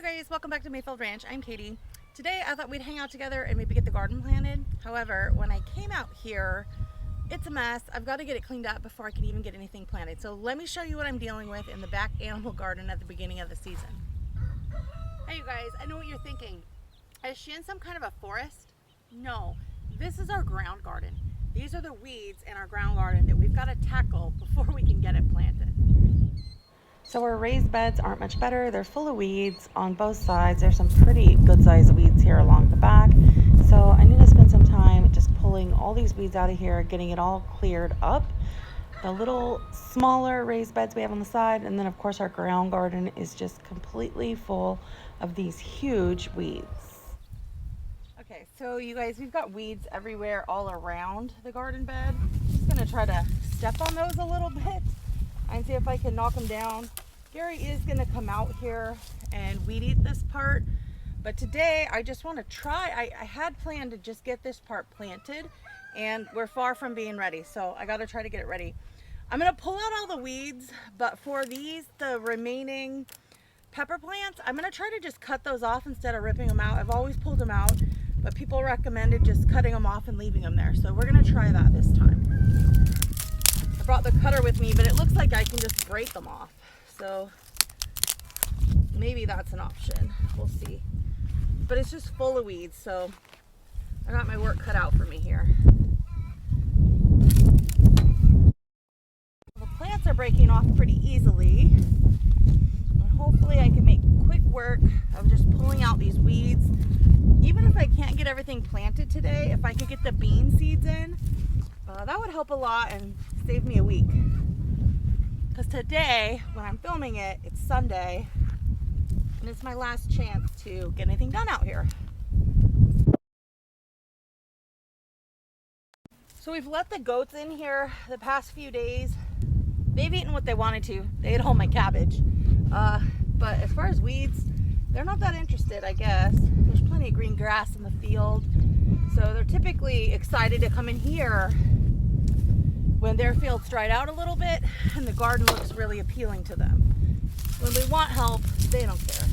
you guys, welcome back to Mayfield Ranch. I'm Katie. Today I thought we'd hang out together and maybe get the garden planted. However, when I came out here, it's a mess. I've got to get it cleaned up before I can even get anything planted. So let me show you what I'm dealing with in the back animal garden at the beginning of the season. Hey you guys, I know what you're thinking. Is she in some kind of a forest? No, this is our ground garden. These are the weeds in our ground garden that we've got to tackle before we can get it planted. So our raised beds aren't much better. They're full of weeds on both sides. There's some pretty good sized weeds here along the back. So I need to spend some time just pulling all these weeds out of here, getting it all cleared up. The little smaller raised beds we have on the side, and then of course our ground garden is just completely full of these huge weeds. Okay, so you guys, we've got weeds everywhere all around the garden bed. I'm just gonna try to step on those a little bit and see if I can knock them down. Gary is gonna come out here and weed eat this part, but today I just want to try. I had planned to just get this part planted, and we're far from being ready, so I got to try to get it ready. I'm gonna pull out all the weeds, but for these, the remaining pepper plants, I'm gonna try to just cut those off instead of ripping them out. I've always pulled them out, but people recommended just cutting them off and leaving them there, so we're gonna try that this time. I brought the cutter with me, but it looks like I can just break them off. So maybe that's an option. We'll see. But it's just full of weeds, so I got my work cut out for me here. The plants are breaking off pretty easily. And hopefully I can make quick work of just pulling out these weeds. Even if I can't get everything planted today, if I could get the bean seeds in, that would help a lot and save me a week. Because today, when I'm filming it, it's Sunday, and it's my last chance to get anything done out here. So we've let the goats in here the past few days. They've eaten what they wanted to. They ate all my cabbage. But as far as weeds, they're not that interested, I guess. There's plenty of green grass in the field. So they're typically excited to come in here when their field's dried out a little bit and the garden looks really appealing to them. When we want help, they don't care.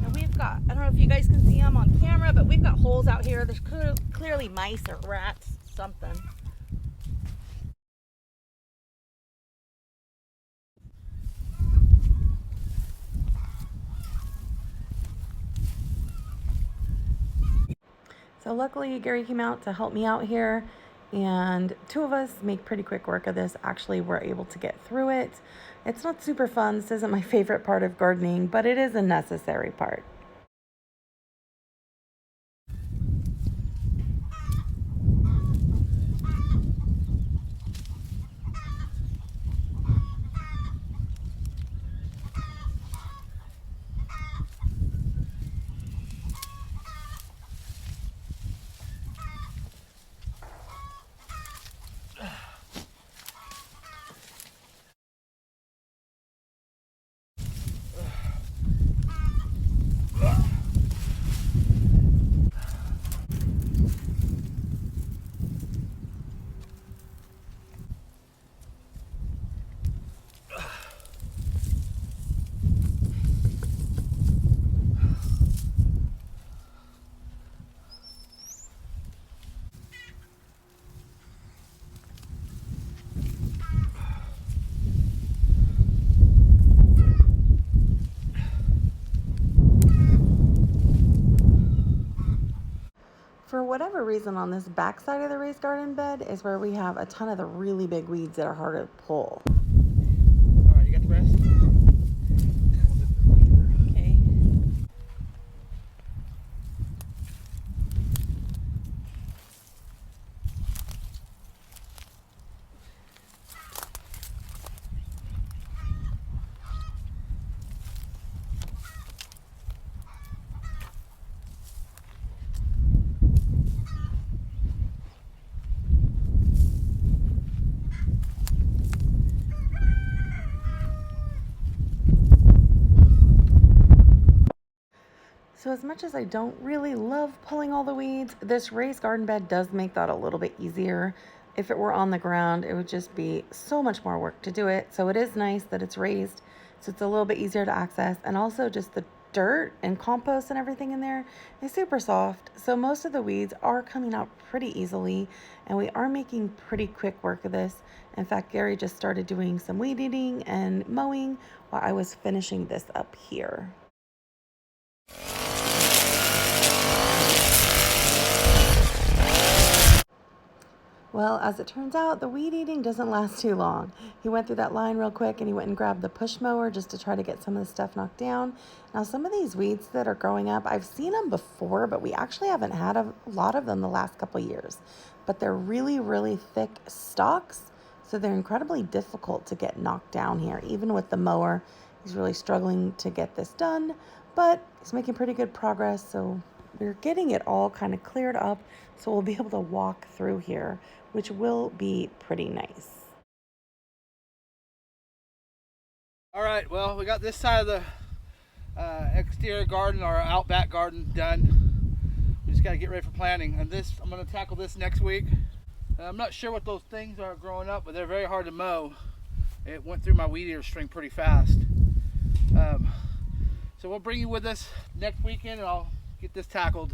And we've got, I don't know if you guys can see them on camera, but we've got holes out here. There's clearly mice or rats, something. So luckily Gary came out to help me out here, and two of us make pretty quick work of this. Actually, we're able to get through it. It's not super fun. This isn't my favorite part of gardening, but it is a necessary part. For whatever reason, on this back side of the raised garden bed is where we have a ton of the really big weeds that are hard to pull. All right, you got the rest? Okay. So as much as I don't really love pulling all the weeds, this raised garden bed does make that a little bit easier. If it were on the ground, it would just be so much more work to do it. So it is nice that it's raised so it's a little bit easier to access. And also just the dirt and compost and everything in there is super soft. So most of the weeds are coming out pretty easily, and we are making pretty quick work of this. In fact, Gary just started doing some weed eating and mowing while I was finishing this up here. Well, as it turns out, the weed eating doesn't last too long. He went through that line real quick and he went and grabbed the push mower just to try to get some of the stuff knocked down. Now, some of these weeds that are growing up, I've seen them before, but we actually haven't had a lot of them the last couple of years. But they're really, really thick stalks, so they're incredibly difficult to get knocked down here. Even with the mower, he's really struggling to get this done, but he's making pretty good progress, so we're getting it all kind of cleared up, so we'll be able to walk through here, which will be pretty nice. All right, well, we got this side of the exterior garden, or out back garden, done. We just got to get ready for planting. And this, I'm going to tackle this next week. I'm not sure what those things are growing up, but they're very hard to mow. It went through my weed eater string pretty fast. So we'll bring you with us next weekend, and I'll get this tackled.